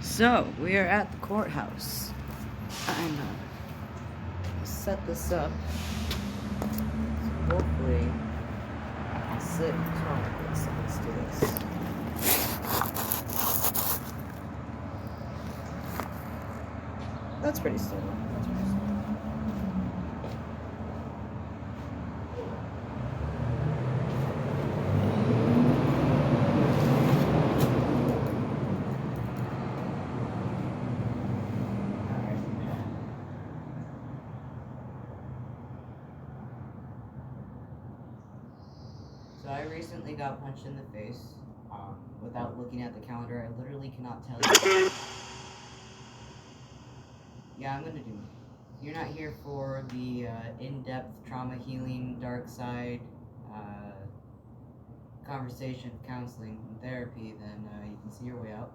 So, we are at the courthouse. I'm gonna set this up. So hopefully, I can sit and talk. So let's do this. That's pretty stable. So I recently got punched in the face. Without looking at the calendar, I literally cannot tell you. Yeah, I'm gonna do it. You're not here for the in-depth trauma healing, dark side, conversation, counseling, and therapy, then you can see your way out.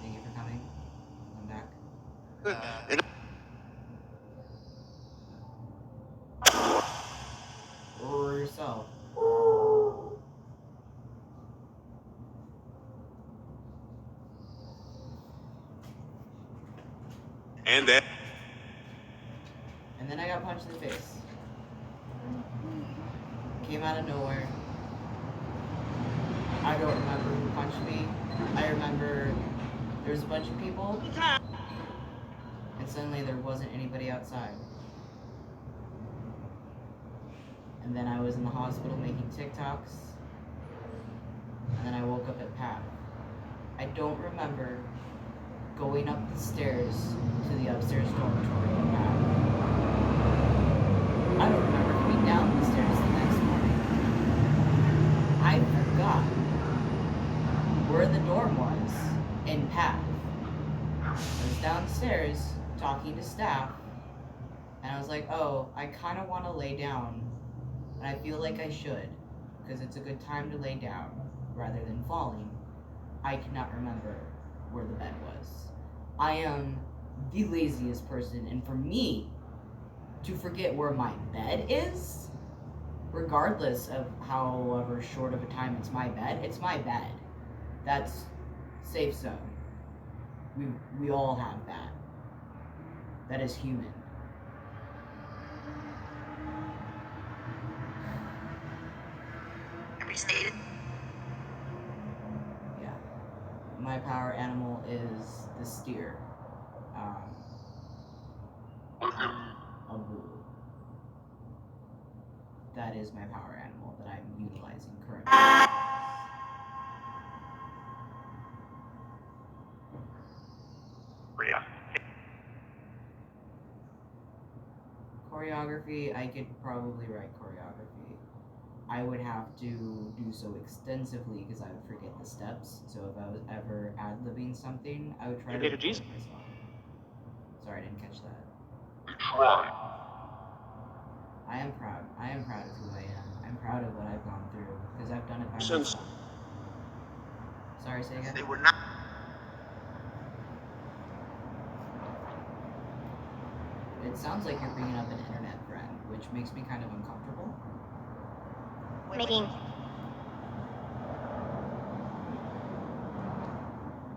Thank you for coming. I'm back. Or yourself. And then I got punched in the face. Came out of nowhere. I don't remember who punched me. I remember there was a bunch of people, and suddenly there wasn't anybody outside. And then I was in the hospital making TikToks, and then I woke up at PATH. I don't remember going up the stairs to the upstairs dormitory at PATH. I don't remember coming down the stairs the next morning. I forgot where the dorm was in PATH. I was downstairs talking to staff, and I was like, oh, I kind of want to lay down, and I feel like I should, because it's a good time to lay down rather than falling. I cannot remember where the bed was. I am the laziest person, and for me to forget where my bed is, regardless of however short of a time it's my bed. That's safe zone. We all have that. That is human. Restated. Yeah. My power animal is the steer. A bull. That is my power animal that I'm utilizing currently. Choreography, I could probably write choreography. I would have to do so extensively because I would forget the steps. So if I was ever ad-libbing something, I would try to record myself. Sorry, I didn't catch that. I am proud. I am proud of who I am. I'm proud of what I've gone through because I've done it by myself. Sorry, say again? They were not. It sounds like you're bringing up an internet friend, which makes me kind of uncomfortable. Making.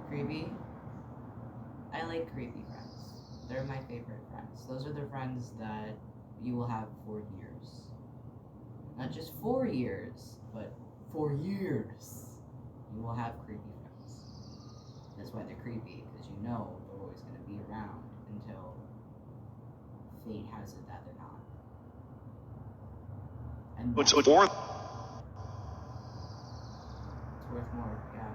Creepy? I like creepy friends. They're my favorite friends. Those are the friends that you will have for years. Not just 4 years, but for years. You will have creepy friends. That's why they're creepy, because you know they're always going to be around until fate has it that they're not. And It's worth more, yeah.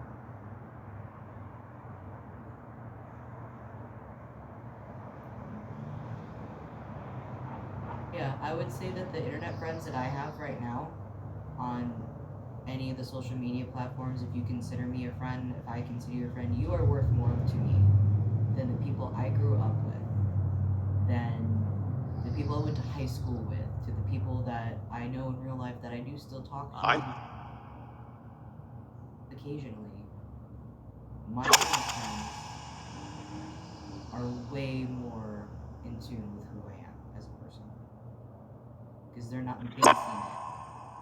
Yeah, I would say that the internet friends that I have right now on any of the social media platforms, if you consider me a friend, if I consider you a friend, you are worth more to me than the people I grew up with, than the people I went to high school with, to the people that I know in real life that I do still talk to occasionally. My friends are way more in tune with who I am as a person. Because they're not basing it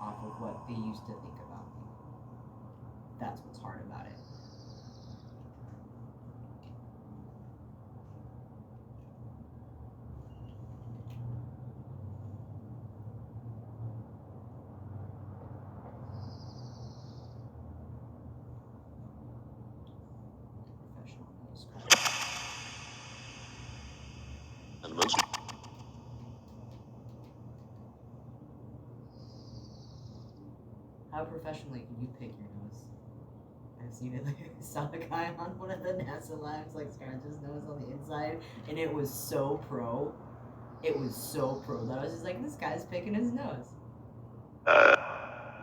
off of what they used to think about me. That's what's hard about it. Professional nose scratch. How professionally can you pick your nose? I've seen it. Like, I saw a guy on one of the NASA labs like scratch his nose on the inside, and it was so pro. It was so pro that I was just like, this guy's picking his nose.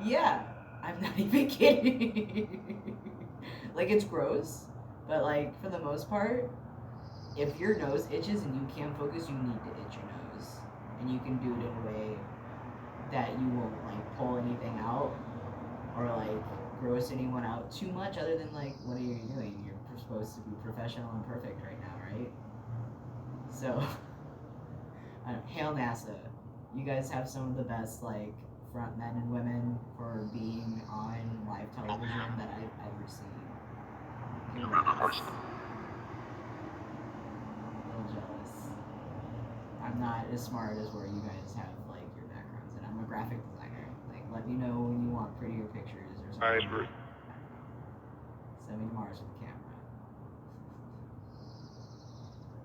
Yeah, I'm not even kidding. Like, it's gross, but like for the most part, if your nose itches and you can't focus, you need to itch your nose, and you can do it in a way that you won't like pull anything out or like gross anyone out too much. Other than like, what are you doing? You're supposed to be professional and perfect right now, right? So, hail NASA! You guys have some of the best like front men and women for being on live television that I've ever seen. Congrats. A little jealous. I'm not as smart as where you guys have like your backgrounds, and I'm a graphic designer. Like, let me know when you want prettier pictures or something. I don't know. Send me to Mars with the camera.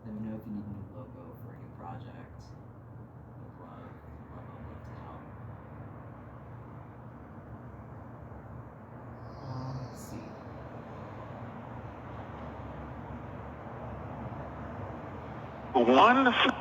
Let me know if you need a new logo for a new project. Love to help. Let's see. Wonderful.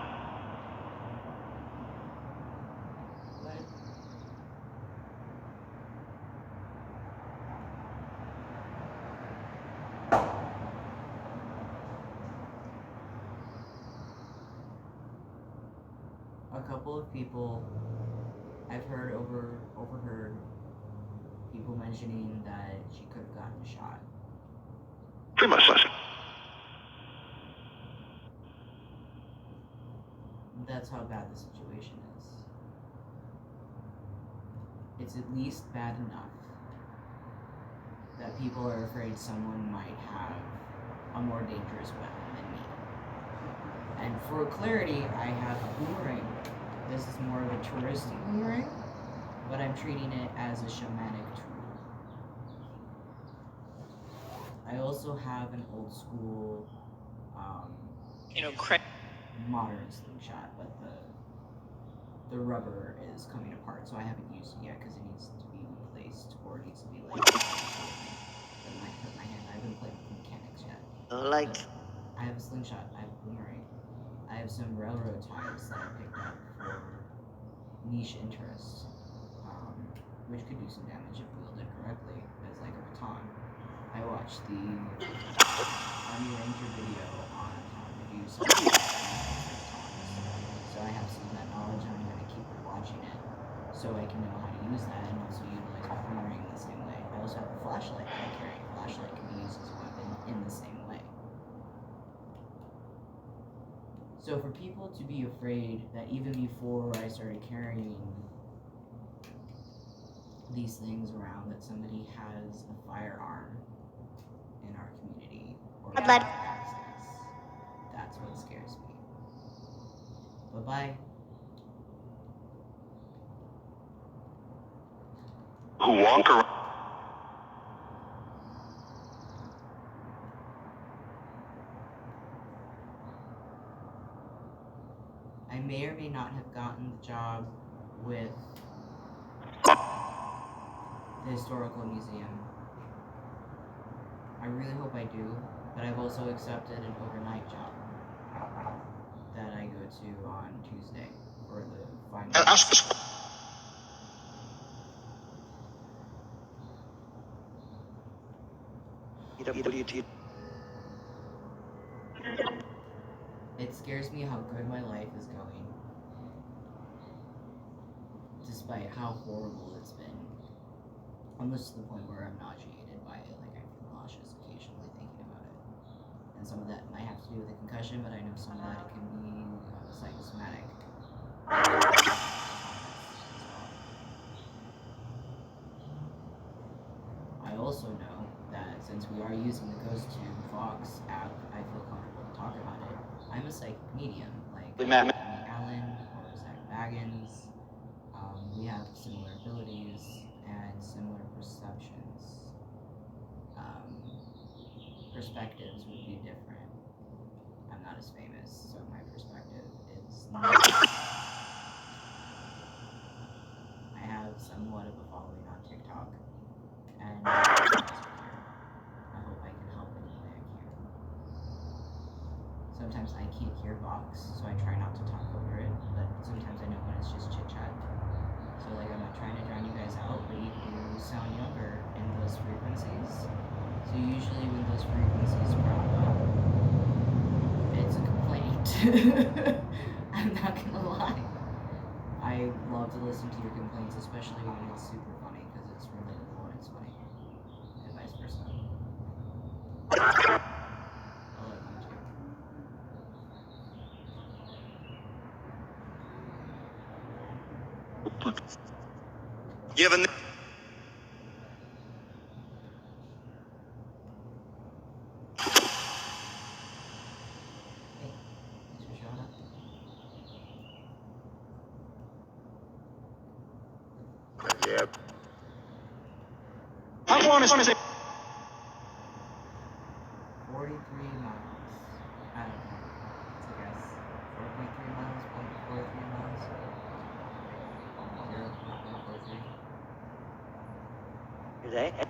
A couple of people I've overheard people mentioning that she could have gotten a shot. Pretty much so. That's how bad the situation is. It's at least bad enough that people are afraid someone might have a more dangerous weapon than me. And for clarity, I have a boomerang. This is more of a touristy boomerang, but I'm treating it as a shamanic tool. I also have an old school, modern slingshot, but the rubber is coming apart, so I haven't used it yet because it needs to be replaced, or it needs to be like. It might hurt my hand. I haven't played with mechanics yet. I have a slingshot. I have a boomerang. I have some railroad ties that I picked up for niche interest, which could do some damage if wielded correctly as like a baton. I watched the Army Ranger video on how to do some so I have some of that knowledge, and I'm going to keep watching it so I can know how to use that and also utilize my boomerang in the same way. I also have a flashlight that I carry. A flashlight can be used as a weapon in the same way. So for people to be afraid that even before I started carrying these things around, that somebody has a firearm in our community or access, that's what scares me. Bye-bye. Who walk around. I may or may not have gotten the job with the Historical Museum. I really hope I do, but I've also accepted an overnight job that I go to on Tuesday for the final. It scares me how good my life is going, despite how horrible it's been. Almost to the point where I'm nauseated by it, like I feel nauseous occasionally thinking about it. And some of that might have to do with a concussion, but I know some of that it can be psychosomatic. also know that since we are using the Ghost Tube Vox app, I feel comfortable to talk about it. I'm a psychic medium, like Amy Allen or Zach Baggins. We have similar abilities and similar perceptions. Perspectives would be different. I'm not as famous, so my perspective is not. I have somewhat of a following on TikTok, and I hope I can help in any way I can. Sometimes I can't hear Vox, so I try not to talk over it, but sometimes I know when it's just chit chat. So like I'm not trying to drown you guys out, but you do sound younger in those frequencies. So usually when those frequencies crop up, it's a complaint. I'm not gonna lie. I love to listen to your complaints, especially when it's super funny, because it's relatable and it's funny. And vice versa. I love you too. Given. Hey, thanks for showing up. Yeah. I want to say 43 miles. I don't know. It's a guess. 4.3 miles, 0.43 miles. 0.43. Is that? 0.413.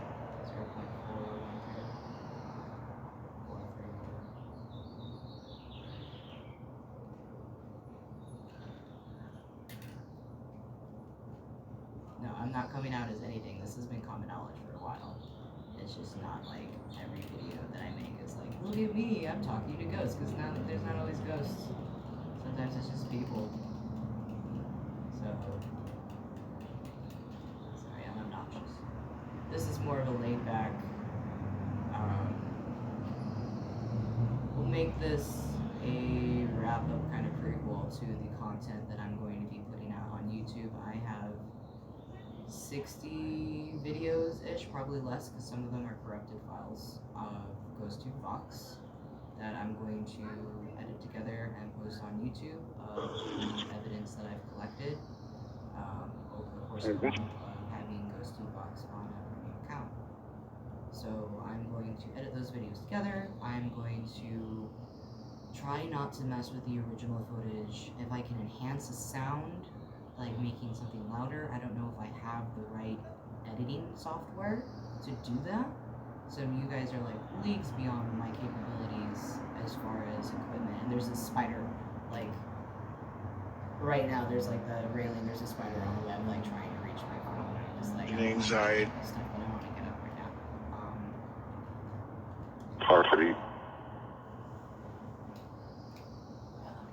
No, I'm not coming out as anything. This has been common knowledge for a while. It's just not like every video that I make is like, look at me, I'm talking to ghosts, because now there's not always ghosts. Sometimes it's just people. So, sorry, I'm obnoxious. This is more of a laid back, we'll make this a wrap up kind of prequel to the content that I'm going to be putting out on YouTube. I have 60 videos-ish, probably less because some of them are corrupted files of Ghost Tube Vox that I'm going to edit together and post on YouTube of the evidence that I've collected over the course of a month of having Ghost Tube Vox on a premium account. So I'm going to edit those videos together. I'm going to try not to mess with the original footage. If I can enhance the sound, like making something louder, I don't know if I have the right editing software to do that. Some of you guys are like leagues beyond my capabilities as far as equipment. And there's this spider, like right now there's like the railing, there's a spider on the web like trying to reach my phone. And I'm just like, anxiety. Stuff, but I want to get up right now. Party.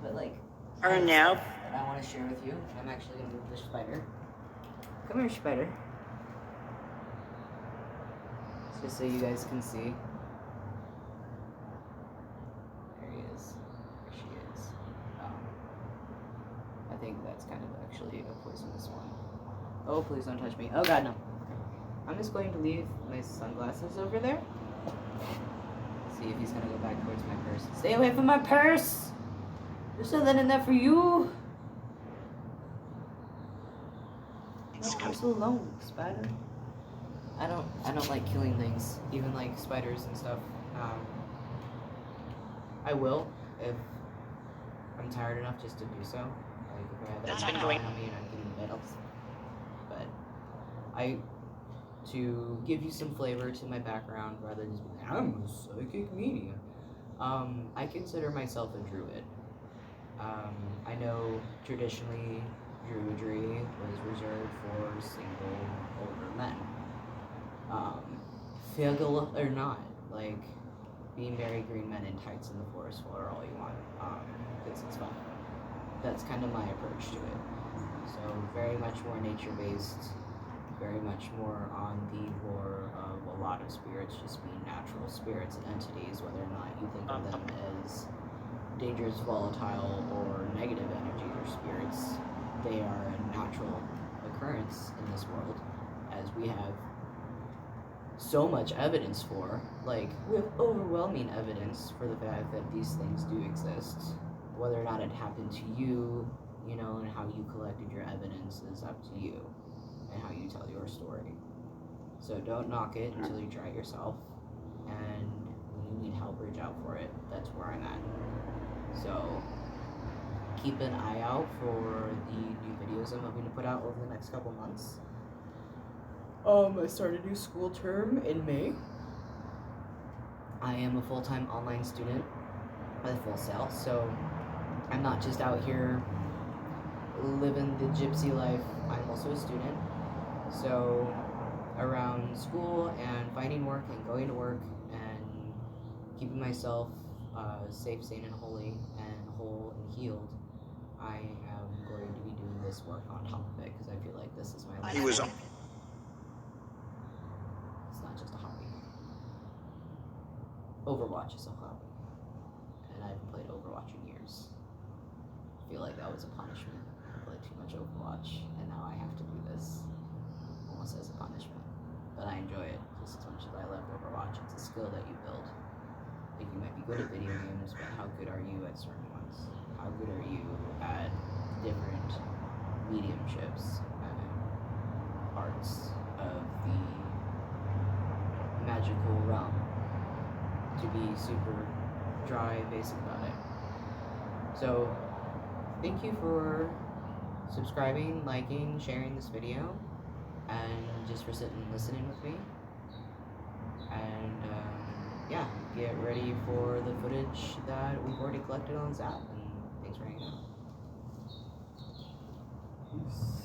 But like, Or now. that I want to share with you. I'm actually gonna move the spider. Come here, spider. Just so you guys can see. There he is. There she is. I think that's kind of actually a poisonous one. Oh, please don't touch me. Oh god, no. I'm just going to leave my sunglasses over there. See if he's gonna go back towards my purse. Stay away from my purse! There's nothing in there for you! I'm so alone, spider. I don't like killing things, even like spiders and stuff. I will if I'm tired enough just to do so. Like if I have That's anything been going- on me and I'm getting medals. But to give you some flavor to my background rather than just being like, I'm a psychic medium. I consider myself a druid. I know traditionally druidry was reserved for single older men. Figgle or not, like being married green men in tights in the forest floor all you want, because it's fun. That's kind of my approach to it. So very much more nature-based, very much more on the lore of a lot of spirits just being natural spirits and entities, whether or not you think of them as dangerous, volatile, or negative energies or spirits. They are a natural occurrence in this world, as we have so much evidence for. Like, we have overwhelming evidence for the fact that these things do exist. Whether or not it happened to you, you know, and how you collected your evidence is up to you, and how you tell your story. So don't knock it until you try it yourself, and when you need help, reach out for it. That's where I'm at. So keep an eye out for the new videos I'm hoping to put out over the next couple months. I start a new school term in May. I am a full-time online student by Full Sail, so I'm not just out here living the gypsy life. I'm also a student. So around school and finding work and going to work and keeping myself safe, sane, and holy, and whole and healed, I am going to be doing this work on top of it because I feel like this is my life. He was on. It's not just a hobby. Overwatch is a hobby, and I haven't played Overwatch in years. I feel like that was a punishment. I played too much Overwatch, and now I have to do this almost as a punishment. But I enjoy it just as much as I love Overwatch. It's a skill that you build. Like, you might be good at video games, but how good are you at certain ones? How good are you at different mediumships and arts of the magical realm? To be super dry and basic about it. So, thank you for subscribing, liking, sharing this video, and just for sitting and listening with me. And yeah, get ready for the footage that we've already collected on Zap, and thanks for hanging out. Peace.